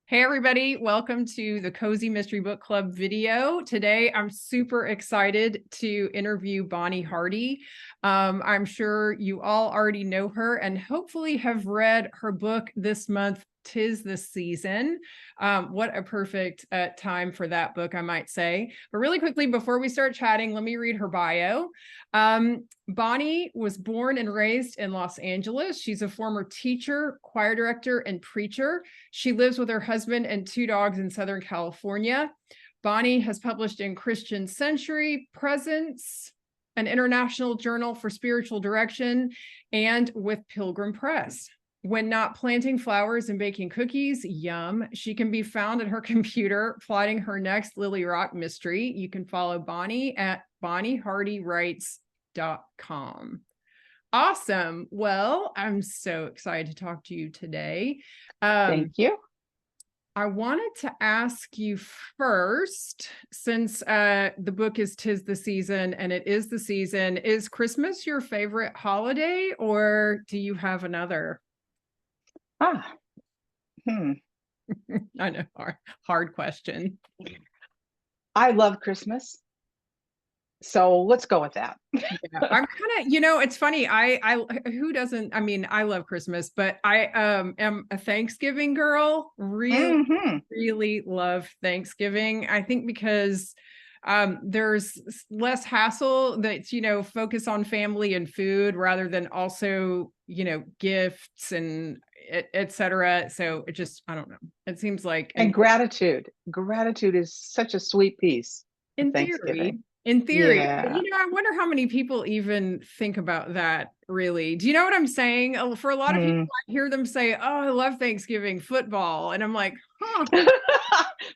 Hey everybody, welcome to the Cozy Mystery Book Club video. Today I'm super excited to interview Bonnie Hardy. I'm sure you all already know her and hopefully have read her book this month, "'Tis the Season." What a perfect time for that book, I might say. But really quickly, before we start chatting, let me read her bio. Bonnie was born and raised in Los Angeles. She's a former teacher, choir director, and preacher. She lives with her husband and two dogs in Southern California. Bonnie has published in Christian Century, Presence, an international journal for spiritual direction, and with Pilgrim Press. When not planting flowers and baking cookies, yum, she can be found at her computer plotting her next Lily Rock mystery. You can follow Bonnie at bonniehardywrites.com. Awesome. Well, I'm so excited to talk to you today. Thank you. I wanted to ask you first, since the book is "'Tis the Season" and it is the season, is Christmas your favorite holiday or do you have another? Hmm. I know, hard question. I love Christmas. So let's go with that. Yeah, I'm kind of, it's funny. Who doesn't, I mean, I love Christmas, but I am a Thanksgiving girl. Really, Mhm. really love Thanksgiving. I think because there's less hassle that's, focus on family and food rather than also, gifts and et cetera. So it just, I don't know. It seems like, And and gratitude. Gratitude is such a sweet piece of in Thanksgiving. theory, in theory, but, Yeah. I wonder how many people even think about that, really. Do you know what I'm saying? For a lot of people, Mm. I hear them say, "Oh, I love Thanksgiving football," and I'm like, "Huh."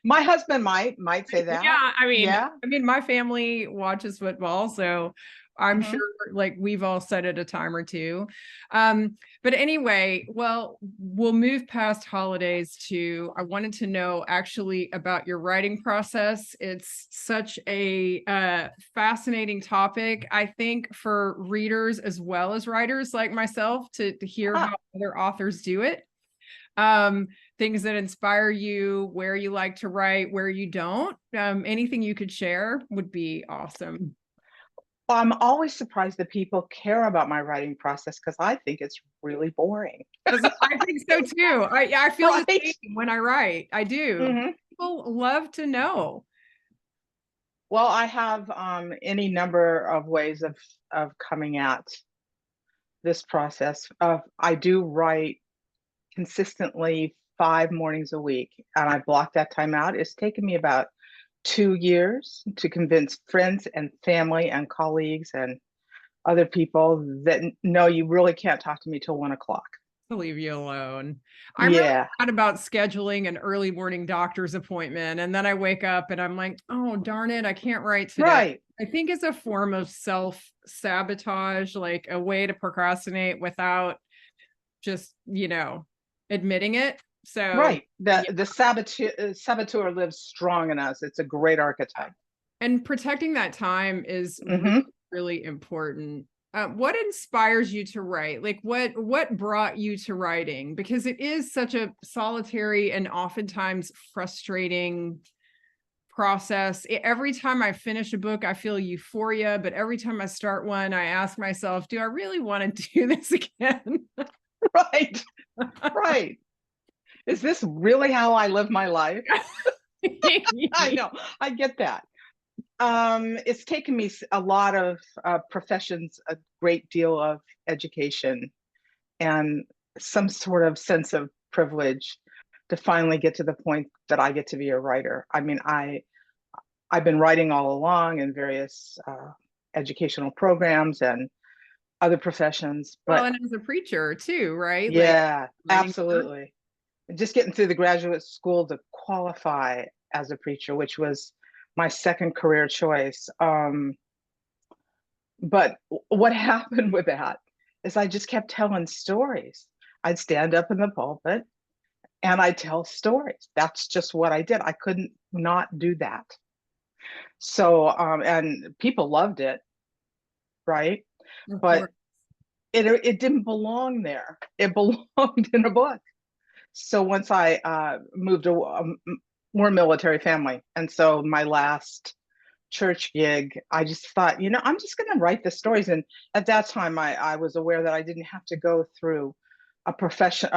My husband might say that. Yeah, Yeah. my family watches football, so I'm sure Mhm. like we've all said it a time or two. But anyway, well, we'll move past holidays to I wanted to know actually about your writing process. It's such a fascinating topic, I think, for readers as well as writers like myself to hear how Ah, other authors do it. Things that inspire you, where you like to write, where you don't. Anything you could share would be awesome. I'm always surprised that people care about my writing process because I think it's really boring. I think so too. I feel the Right? same when I write. I do. Mhm. People love to know. Well, I have any number of ways of coming at this process. I do write consistently 5 mornings a week, and I block that time out. It's taken me about 2 years to convince friends and family and colleagues and other people that no, you really can't talk to me till 1 o'clock. To leave you alone. I'm really Yeah, bad about scheduling an early morning doctor's appointment. And then I wake up and I'm like, oh, darn it, I can't write today. right. I think it's a form of self-sabotage, like a way to procrastinate without just, admitting it. So, Right. yeah. The saboteur lives strong in us. It's a great archetype. And protecting that time is really, Hmm. really important. What inspires you to write? Like what brought you to writing? Because it is such a solitary and oftentimes frustrating process. Every time I finish a book, I feel euphoria, but every time I start one, I ask myself, do I really want to do this again? Right. Right. Is this really how I live my life? I know. I get that. It's taken me a lot of professions, a great deal of education, and some sort of sense of privilege to finally get to the point that I get to be a writer. I mean, I've been writing all along in various educational programs and other professions, Well, but and as a preacher too, right? Like yeah, writing. absolutely. Just getting through the graduate school to qualify as a preacher, which was my second career choice. But what happened with that is I just kept telling stories. I'd stand up in the pulpit and I'd tell stories. That's just what I did. I couldn't not do that. So, and people loved it, right? Of But course. it didn't belong there. It belonged in a book. So once I moved to more military family, and so my last church gig, I just thought, I'm just going to write the stories. And at that time, I was aware that I didn't have to go through a profession,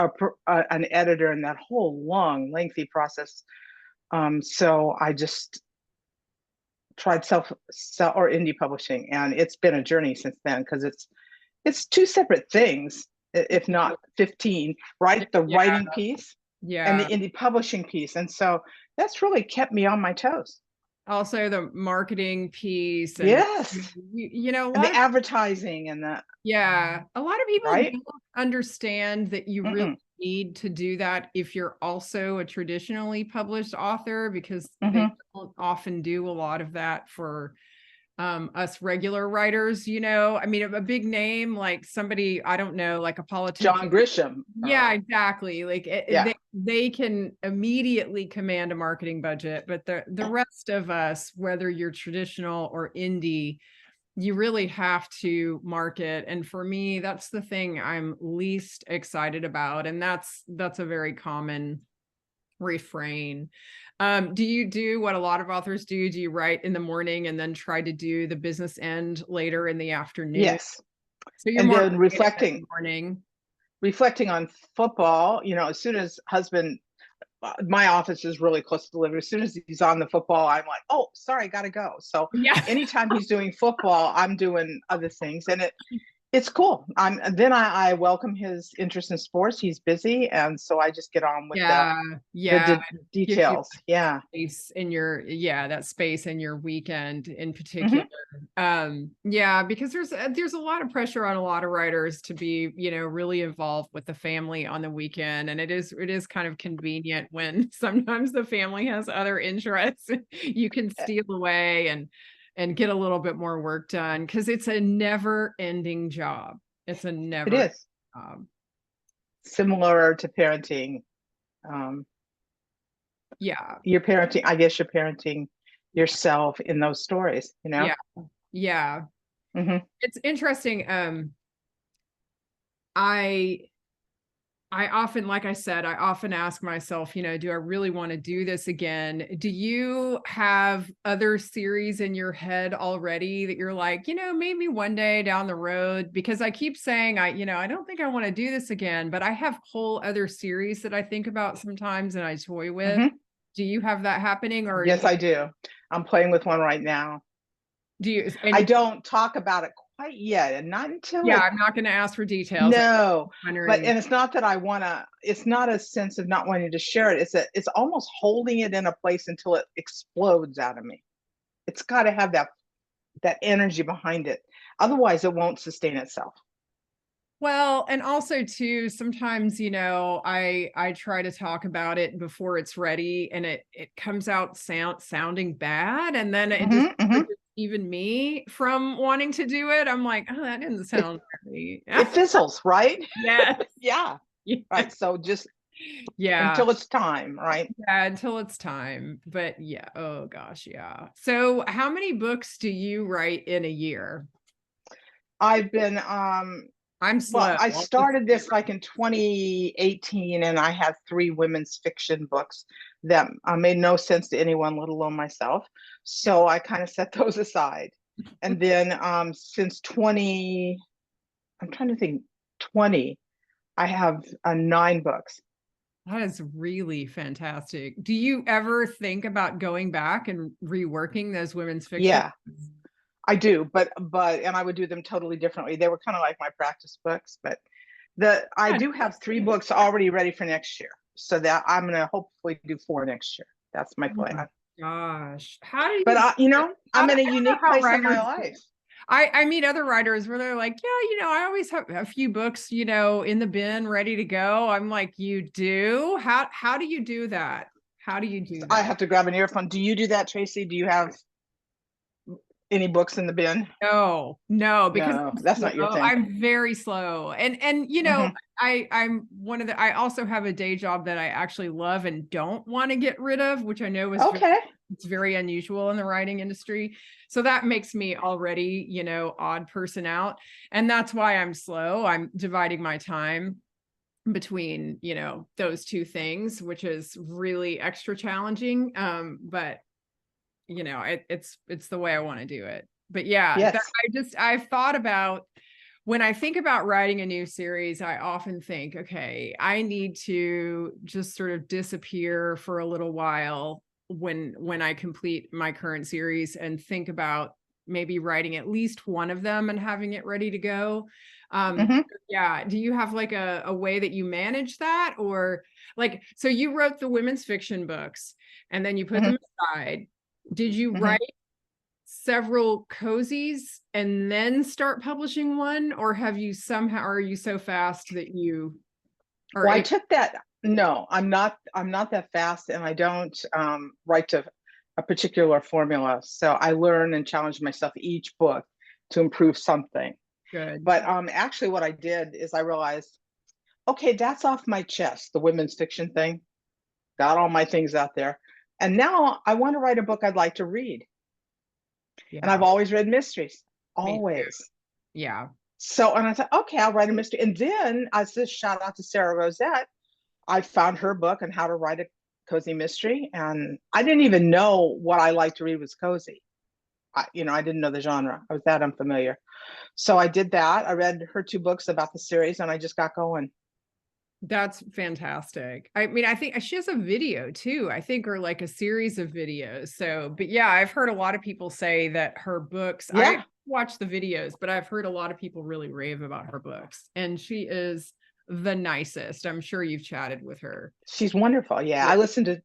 an editor, and that whole long, lengthy process. So I just tried self or indie publishing, and it's been a journey since then, because it's two separate things, if not 15, right? The Yeah. writing piece and the Yeah. indie publishing piece. And so that's really kept me on my toes. Also the marketing piece and Yes. a And lot the of advertising and the, a lot of people right? don't understand that you really Mm-mm. need to do that if you're also a traditionally published author, because they Mm-hmm. don't often do a lot of that for us regular writers. I mean, a big name like somebody, I don't know, like a politician. John Grisham. Yeah, exactly. Like Yeah. they can immediately command a marketing budget, but the rest of us, whether you're traditional or indie, you really have to market. And for me, that's the thing I'm least excited about. And that's a very common refrain. Do you do what a lot of authors do? Do you write in the morning and then try to do the business end later in the afternoon? Yes. So you're And more then creative in the morning. reflecting on football, as soon as husband, my office is really close to the living. As soon as he's on the football, I'm like, oh, sorry, gotta go. So Yeah. anytime he's doing football, I'm doing other things, and it's cool. I welcome his interest in sports. He's busy, and so I just get on with Yeah. the Gives you details. Yeah. space in your that space in your weekend in Mm-hmm. particular. Because there's a lot of pressure on a lot of writers to be really involved with the family on the weekend, and it is kind of convenient when sometimes the family has other interests. You can steal away and get a little bit more work done, because it's a never ending job. It's a It never is job. similar to parenting. Um, Yeah. I guess you're parenting yourself in those stories, Yeah. Yeah. Mm-hmm. It's interesting. I often, like I said, I often ask myself, do I really want to do this again? Do you have other series in your head already that you're like, maybe one day down the road? Because I keep saying I don't think I want to do this again, but I have whole other series that I think about sometimes and I toy with. Mm-hmm. Do you have that happening, or Yes, I do. I'm playing with one right now. do you? I don't talk about it quite yet, and not until I'm not going to ask for details. No, and it's not that it's not a sense of not wanting to share it. It's almost holding it in a place until it explodes out of me. It's got to have that energy behind it. Otherwise, it won't sustain itself. Well, and also too, sometimes, I try to talk about it before it's ready, and it comes out sounding bad, and then it just even me from wanting to do it. I'm like, oh, that didn't sound very. It fizzles, right? Yeah. Yeah. Right. So just Yeah. until it's time, right? Yeah, until it's time. But yeah, oh gosh, yeah. So how many books do you write in a year? I've been I'm slow. I started this like in 2018, and I had 3 women's fiction books that made no sense to anyone, let alone myself. So I kind of set those aside. And then since I'm trying to think, 20, I have 9 books. That is really fantastic. Do you ever think about going back and reworking those women's fiction? Yeah, I do, but and I would do them totally differently. They were kind of like my practice books, but I do have 3 books already ready for next year, so that I'm going to hopefully do 4 next year. That's my plan. Gosh, how do you? But I'm in a unique place in my life. I meet other writers where they're like, yeah, I always have a few books, in the bin ready to go. I'm like, you do? How do you do that? How do you do that? I have to grab an earphone. Do you do that, Tracy? Do you have any books in the bin? No, because that's not your thing. I'm very slow. And I'm one of I also have a day job that I actually love and don't want to get rid of, which I know is it's very unusual in the writing industry. So that makes me already, odd person out. And that's why I'm slow. I'm dividing my time. between, you know, those two things, which is really extra challenging. But you know, it's the way I want to do it. But yeah, Yes. I've thought about, when I think about writing a new series, I often think, okay, I need to just sort of disappear for a little while when I complete my current series, and think about maybe writing at least one of them and having it ready to go. Mhm. Yeah. Do you have like a way that you manage that? Or like, so you wrote the women's fiction books and then you put Mhm. them aside. Did you Mhm. write several cozies and then start publishing one, or have you somehow, are you so fast that you are Well, I able? took that. No, I'm not that fast, and I don't write to a particular formula. So I learn and challenge myself each book to improve something. Good. But actually, what I did is I realized, okay, that's off my chest, the women's fiction thing. Got all my things out there. And now I want to write a book I'd like to read. And Yeah, I've always read mysteries, me too. always. Yeah. So, and I thought, okay, I'll write a mystery. And then I said, shout out to Sarah Rosette. I found her book on how to write a cozy mystery. And I didn't even know what I liked to read was cozy. I didn't know the genre. I was that unfamiliar. So I did that. I read her two books about the series and I just got going. That's fantastic. I mean, I think she has a video too, I think, or like a series of videos. So, but yeah, I've heard a lot of people say that her books, I Yeah, watch the videos, but I've heard a lot of people really rave about her books. And she is the nicest. I'm sure you've chatted with her. she's wonderful. Yeah, Yeah. I listened to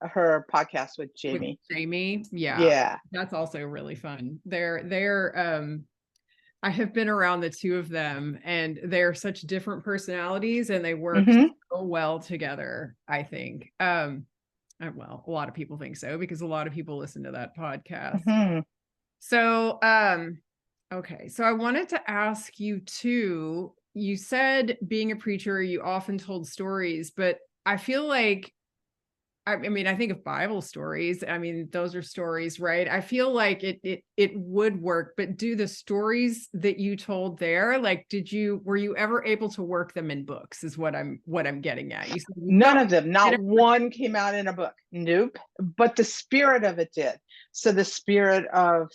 her podcast with With Jamie. Jamie. Yeah. Yeah. That's also really fun. They're I have been around the two of them, and they're such different personalities and they work Hmm. so well together, I think. Well, a lot of people think so because a lot of people listen to that podcast. Hmm. So, okay. So I wanted to ask you too, you said being a preacher, you often told stories, but I feel like, I mean, I think of Bible stories. I mean, those are stories, right? I feel like it would work, but do the stories that you told there, like, were you ever able to work them in books? Is what I'm getting at. You said you None felt of them, not one came out in a book. Nope. But the spirit of it did. So the spirit of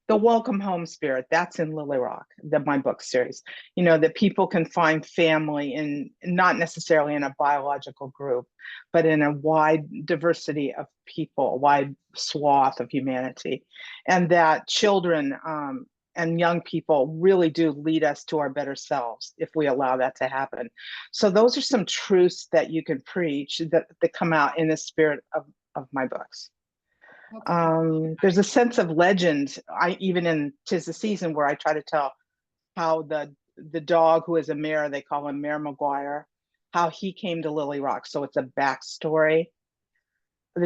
the welcome home spirit, that's in Lily Rock, my book series. That people can find family in, not necessarily in a biological group, but in a wide diversity of people, a wide swath of humanity, and that children and young people really do lead us to our better selves if we allow that to happen. So those are some truths that you can preach that come out in the spirit of my books. There's a sense of legend. Even in 'Tis the Season, where I try to tell how the dog who is a mayor, they call him Mayor McGuire, how he came to Lily Rock. So it's a backstory.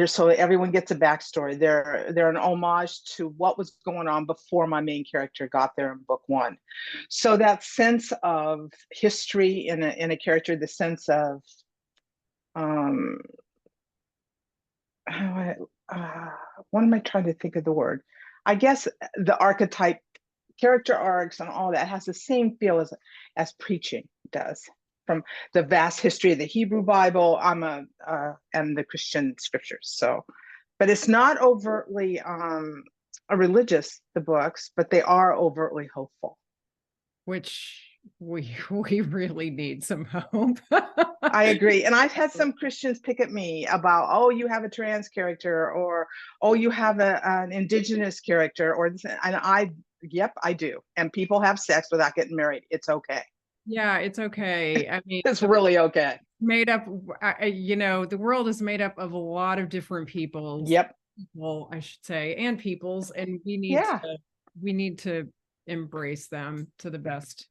So everyone gets a backstory. They're an homage to what was going on before my main character got there in book one. So that sense of history in a character, the sense of um, what am I trying to think of the word? I guess the archetype, character arcs, and all that has the same feel as preaching does, from the vast history of the Hebrew Bible, and the Christian scriptures. So, but it's not overtly religious, the books, but they are overtly hopeful. which we really need some hope. I agree. And I've had some Christians pick at me about, oh, you have a trans character, or, oh, you have an indigenous character, or this, and yep, I do. And people have sex without getting married. It's okay. Yeah, it's okay. I mean, It's really okay. made up, the world is made up of a lot of different peoples, Yep. people, I should say, and peoples, and Yeah. we need to embrace them to the best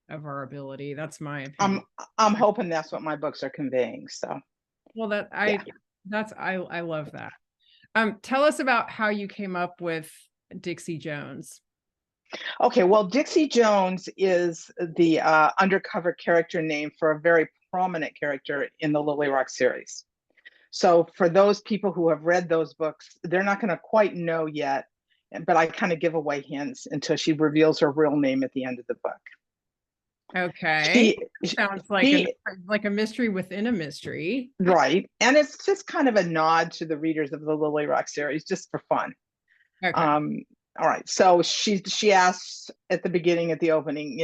of our ability. That's my I'm opinion. I'm hoping that's what my books are conveying. So Well, yeah. I love that. Tell us about how you came up with Dixie Jones. Okay. Well, Dixie Jones is the undercover character name for a very prominent character in the Lily Rock series. So for those people who have read those books, they're not going to quite know yet but I kind of give away hints until she reveals her real name at the end of the book. Okay. She, Sounds like a mystery within a mystery. Right. And it's just kind of a nod to the readers of the Lily Rock series, just for fun. Okay. All right. So she asks at the beginning, at the opening,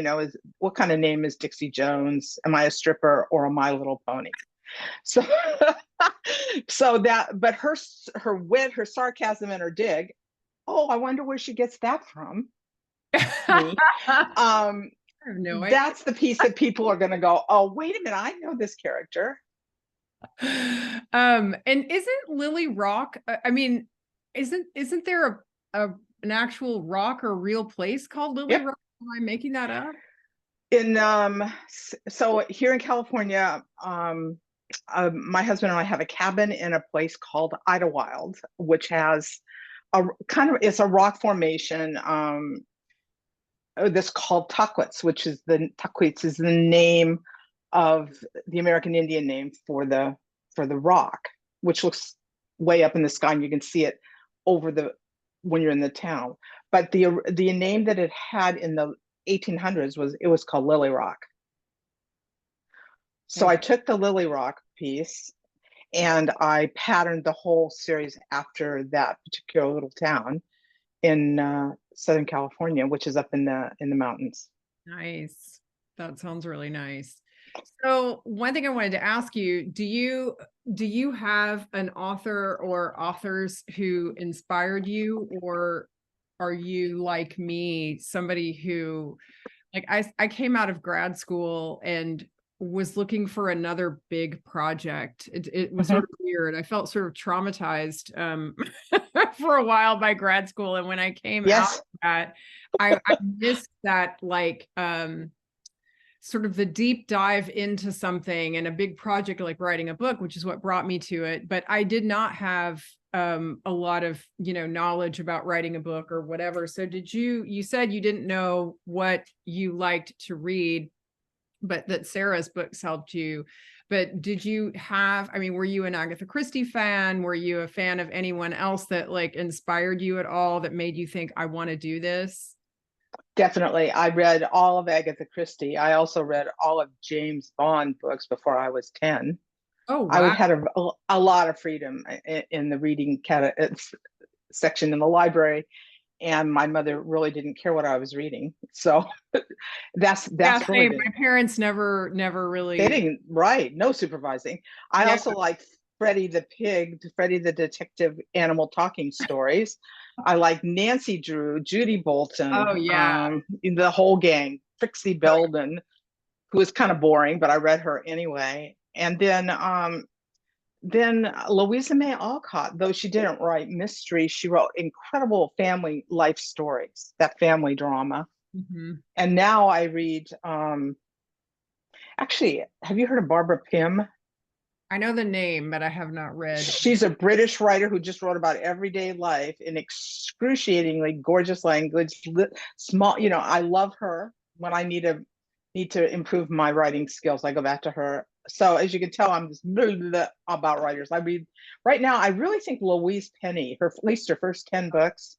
what kind of name is Dixie Jones? Am I a stripper or a My Little Pony? So but her wit, her sarcasm, and her dig, oh, I wonder where she gets that from. Me. I have no idea. That's the piece that people are going to go, oh, wait a minute, I know this character. And isn't Lily Rock, I mean, isn't there an actual rock or real place called Lily Rock? Am I making that up? So here in California, my husband and I have a cabin in a place called Idlewild, which has it's a rock formation. This called Tuckwitz, Tuckwitz is the name of the American Indian name for the rock, which looks way up in the sky, and you can see it when you're in the town. But the name that it had in the 1800s was called Lily Rock. So I took the Lily Rock piece and I patterned the whole series after that particular little town in Southern California, which is up in the mountains. Nice. That sounds really nice. So one thing I wanted to ask you, do you have an author or authors who inspired you, or are you like me, somebody who, like, I came out of grad school and was looking for another big project. It was sort of weird. I felt sort of traumatized for a while by grad school. And when I came out of that, I missed that, like, sort of the deep dive into something and a big project like writing a book, which is what brought me to it. But I did not have a lot of, knowledge about writing a book or whatever. So you said you didn't know what you liked to read, but that Sarah's books helped you. But were you an Agatha Christie fan? Were you a fan of anyone else that, like, inspired you at all, that made you think, I want to do this? Definitely. I read all of Agatha Christie. I also read all of James Bond books before I was 10. Oh, wow. I had a lot of freedom in the reading section in the library, and my mother really didn't care what I was reading. So that's really my parents never really. They didn't, right? No supervising. I also like Freddie the Pig, Freddie the Detective Animal Talking Stories. I like Nancy Drew, Judy Bolton. Oh yeah, the whole gang. Trixie Belden, who was kind of boring, but I read her anyway. And then Louisa May Alcott, though she didn't write mystery, she wrote incredible family life stories, that family drama. And now I read, actually, have you heard of Barbara Pym? I know the name, but I have not read. She's a British writer who just wrote about everyday life in excruciatingly gorgeous language. Small, I love her. When I need to improve my writing skills, I go back to her. So as you can tell, I'm just about writers. I read right now. I really think Louise Penny, at least her first 10 books.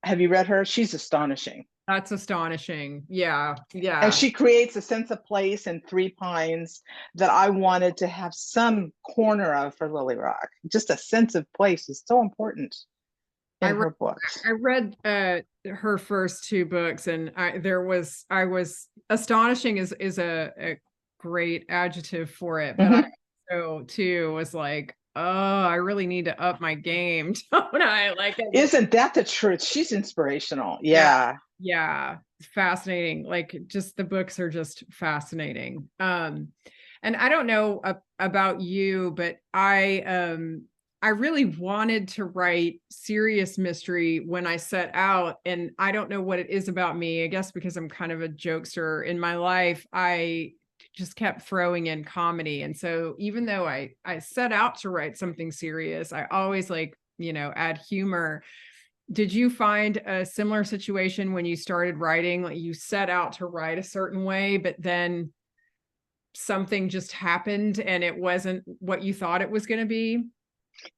Have you read her? She's astonishing. That's astonishing. Yeah. And she creates a sense of place in Three Pines that I wanted to have some corner of for Lily Rock. Just a sense of place is so important in her books. I read her first 2 books, and I was astonishing is a great adjective for it, but I also too was like, oh, I really need to up my game, don't I? Like, isn't that the truth? She's inspirational. Yeah, fascinating. Like, just the books are just fascinating. And I don't know about you, but I really wanted to write serious mystery when I set out, and I don't know what it is about me. I guess because I'm kind of a jokester in my life, I just kept throwing in comedy. And so even though I set out to write something serious, I always add humor. Did you find a similar situation when you started writing? Like, you set out to write a certain way, but then something just happened and it wasn't what you thought it was going to be?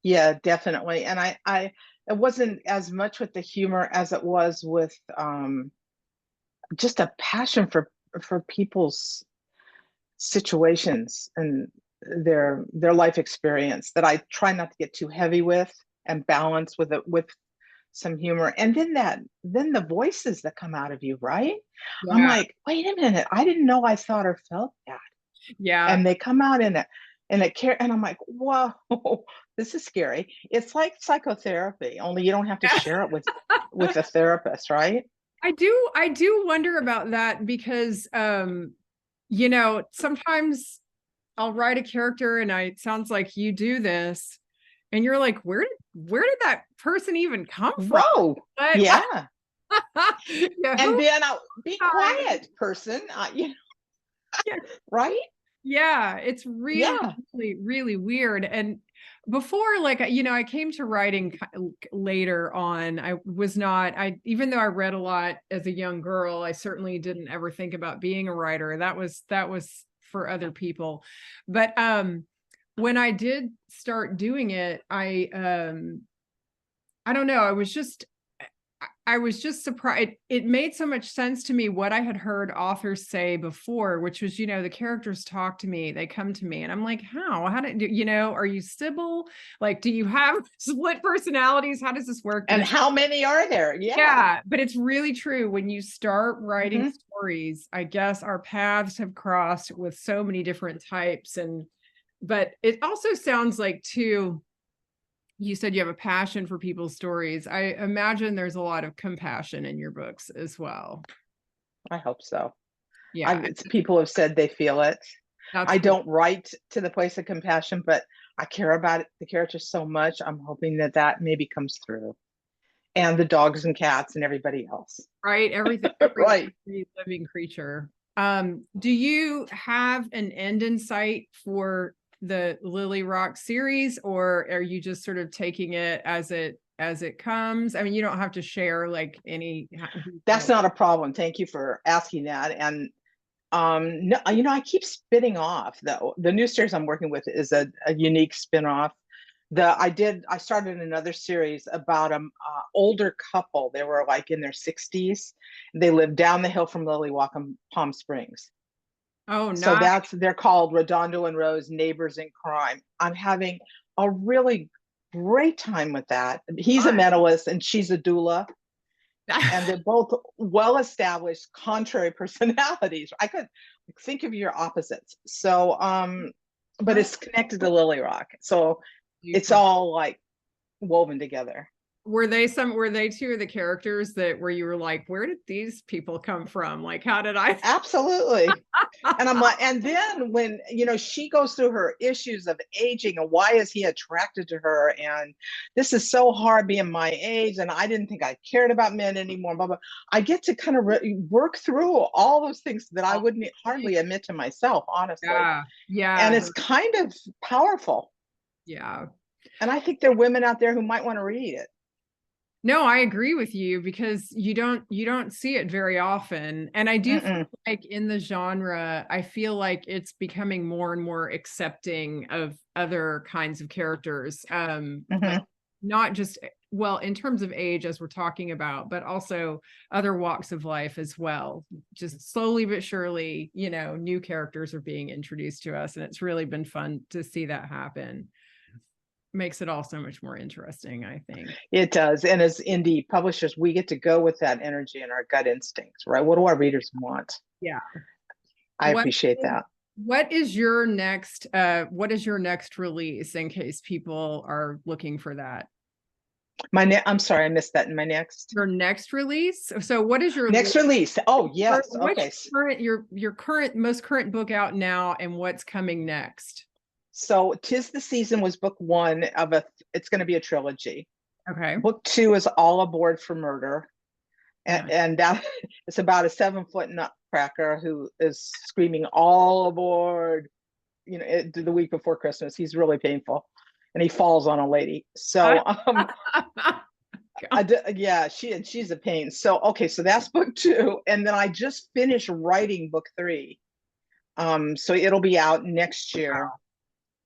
Yeah, definitely. And I it wasn't as much with the humor as it was with just a passion for people's situations and their life experience that I try not to get too heavy with, and balance with it with some humor. And then the voices that come out of you, right? I'm Yeah. like, wait a minute, I didn't know I thought or felt that. Yeah. And they come out in a care, and I'm like, whoa, this is scary. It's like psychotherapy, only you don't have to share it with a therapist, right? I do wonder about that because you know, sometimes I'll write a character and it sounds like you do this and you're like, where did that person even come from? Whoa, But yeah. yeah, And who then I'll be time? quiet, person. Yeah, Right? yeah, it's really, Yeah. really, really weird. And before, like, you know, I came to writing later on. I was not, even though I read a lot as a young girl, I certainly didn't ever think about being a writer. That was for other people. But when I did start doing it, I don't know, I was just surprised. It made so much sense to me what I had heard authors say before, which was, you know, the characters talk to me, they come to me, and I'm like, how did you know, are you Sybil? Like, do you have split personalities? How does this work? But And it's, how many are there? Yeah. yeah, but it's really true. When you start writing Hmm. stories, I guess our paths have crossed with so many different types. And, but it also sounds like, too, you said you have a passion for people's stories. I imagine there's a lot of compassion in your books as well. I hope so. Yeah, People have said they feel it. that's I cool. don't write to the place of compassion, but I care about the characters so much. I'm hoping that maybe comes through, and the dogs and cats and everybody else. Right? Everything, every Right. living creature. Do you have an end in sight for the Lily Rock series, or are you just sort of taking it as it comes? I mean, you don't have to share like any That's details. not a problem. Thank you for asking that. And no, I keep spinning off. The new series I'm working with is a unique spin-off. I started another series about older couple. They were like in their 60s. They lived down the hill from Lily Walk in Palm Springs. Oh, So not they're called Redondo and Rose, Neighbors in Crime. I'm having a really great time with that. He's a fun. medalist and she's a doula, and they're both well-established contrary personalities. I could think of your opposites. So but Oh, it's connected to Lily Rock, so it's super. all like woven together. Were they two of the characters that where you were like, where did these people come from? Like, how did I Absolutely. And I'm like, and then when she goes through her issues of aging and why is he attracted to her, and this is so hard being my age, and I didn't think I cared about men anymore, blah blah. I get to kind of work through all those things that I wouldn't hardly admit to myself, honestly. Yeah, And yeah, it's kind of powerful, yeah. and I think there are women out there who might want to read it. No, I agree with you because you don't see it very often. And I do feel Mm-mm. like in the genre, I feel like it's becoming more and more accepting of other kinds of characters. Like Mm-hmm. not just well, in terms of age, as we're talking about, but also other walks of life as well. Just slowly but surely, you know, new characters are being introduced to us, and it's really been fun to see that happen. Makes it all so much more interesting, I think. It does. And as indie publishers, we get to go with that energy and our gut instincts, right? What do our readers want? Yeah. I What appreciate that. what is your next release in case people are looking for that? I'm sorry, I missed that in my next Your next release? So what is your next release. Oh, yes. what's Okay. your current most current book out now and what's coming next? So Tis the Season was book one of it's going to be a trilogy. Okay. Book two is All Aboard for Murder. Nice. And that it's about a 7-foot nutcracker who is screaming all aboard, the week before Christmas. He's really painful, and he falls on a lady. So yeah, she's a pain. So okay, so that's book two, and then I just finished writing book three. So it'll be out next year,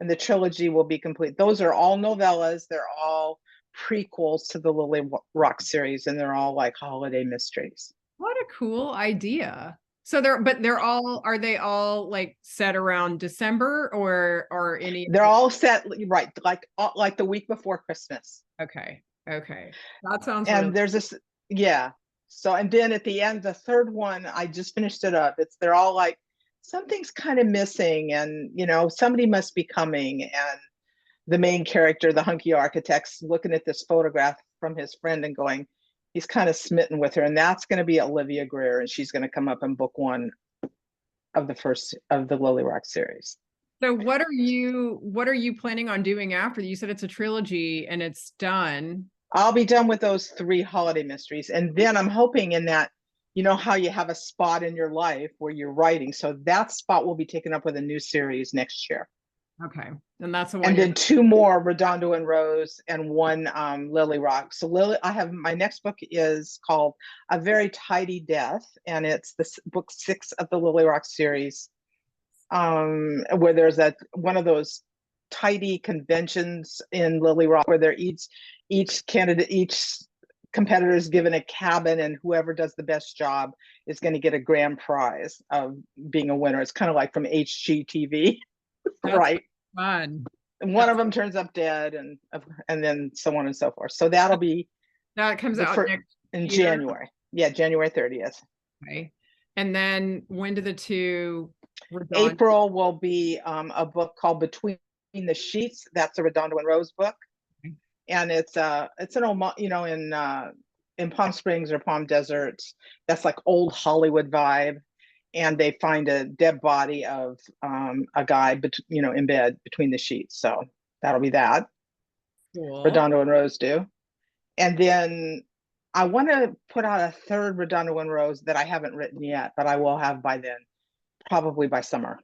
and the trilogy will be complete. Those are all novellas. They're all prequels to the Lily Rock series, and they're all like holiday mysteries. What a cool idea. So are they all like set around December or any? They're all set, right, like the week before Christmas. Okay. Okay. That sounds And really there's this, yeah. So, and then at the end, the third one, I just finished it up. They're all like, something's kind of missing, and somebody must be coming. And the main character, the hunky architect's looking at this photograph from his friend and going, he's kind of smitten with her. And that's going to be Olivia Greer, and she's going to come up in book one of the Lily Rock series. So what are you planning on doing after? You said it's a trilogy and it's done. I'll be done with those 3 holiday mysteries. And then I'm hoping in that, how you have a spot in your life where you're writing. So that spot will be taken up with a new series next year. Okay. And that's the one. And then 2 more, Redondo and Rose, and 1 Lily Rock. So my next book is called A Very Tidy Death. And it's book 6 of the Lily Rock series, where there's one of those tidy conventions in Lily Rock where each competitor is given a cabin, and whoever does the best job is going to get a grand prize of being a winner. It's kind of like from HGTV, right? Fun. And one of them turns up dead, and then so on and so forth. So that comes out in January. Yeah, January 30th. Okay. And then when do the 2? April will be a book called Between the Sheets. That's a Redondo and Rose book. Okay. And it's an old, in Palm Springs or Palm Desert. That's like old Hollywood vibe. And they find a dead body of a guy, in bed between the sheets. So that'll be that. Cool. Redondo and Rose do. And then I want to put out a 3rd Redondo and Rose that I haven't written yet, but I will have by then, probably by summer.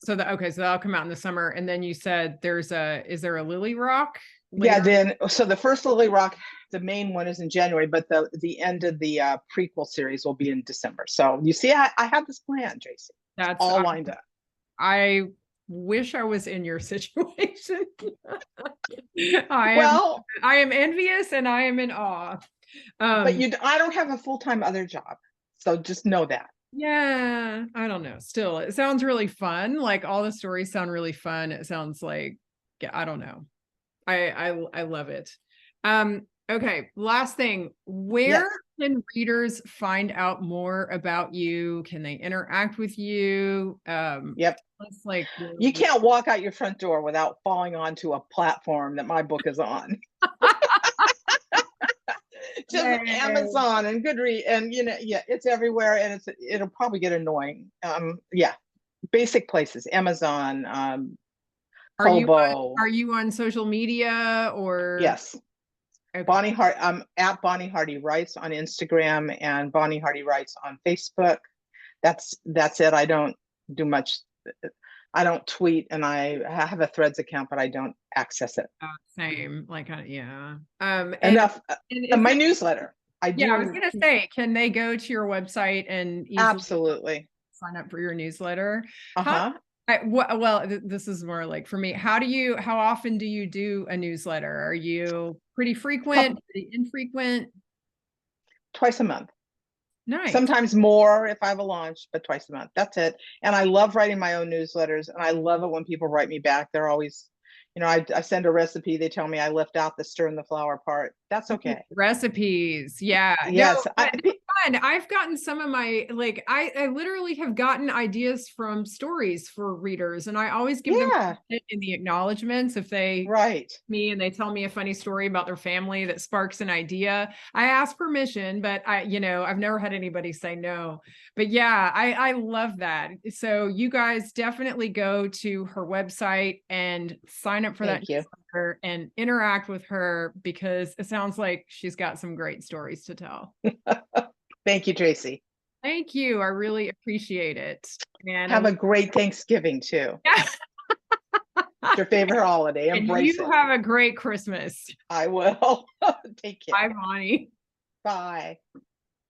So that'll come out in the summer. And then you said is there a Lily Rock? Yeah, so the first Lily Rock, the main one is in January, but the end of the prequel series will be in December. So you see, I have this plan, Tracy. That's all lined up. I wish I was in your situation. I am envious and I am in awe. But I don't have a full-time other job, so just know that. Yeah, I don't know. Still, it sounds really fun. Like all the stories sound really fun. It sounds like, I don't know. I love it. Okay, last thing. Where can readers find out more about you? Can they interact with you? Yep. Like you can't walk out your front door without falling onto a platform that my book is on. Just Amazon and Goodreads, and it's everywhere, and it'll probably get annoying. Basic places, Amazon, Are you on social media or? Yes. Okay. Bonnie Hart. I'm at Bonnie Hardy Writes on Instagram and Bonnie Hardy Writes on Facebook. That's it. I don't do much. I don't tweet, and I have a Threads account, but I don't access it. Same. Like, yeah. Enough. And my newsletter. I was gonna say, can they go to your website and absolutely sign up for your newsletter? Uh-huh. This is more like for me. How often do you do a newsletter? Are you pretty frequent, pretty infrequent? Twice a month. Nice. Sometimes more if I have a launch, but twice a month. That's it. And I love writing my own newsletters, and I love it when people write me back. They're always, I send a recipe. They tell me I left out the stir in the flour part. That's okay. Recipes. Yeah. Yes. No, I've gotten some of my, I literally have gotten ideas from stories for readers, and I always give them in the acknowledgments if they write me and they tell me a funny story about their family that sparks an idea. I ask permission, but I've never had anybody say no. But yeah, I love that. So you guys definitely go to her website and sign up for that newsletter and interact with her, because it sounds like she's got some great stories to tell. Thank you, Tracy. Thank you. I really appreciate it. And have a great Thanksgiving too. It's your favorite holiday. Embrace it. Have a great Christmas. I will. Take care. Bye, Bonnie. Bye.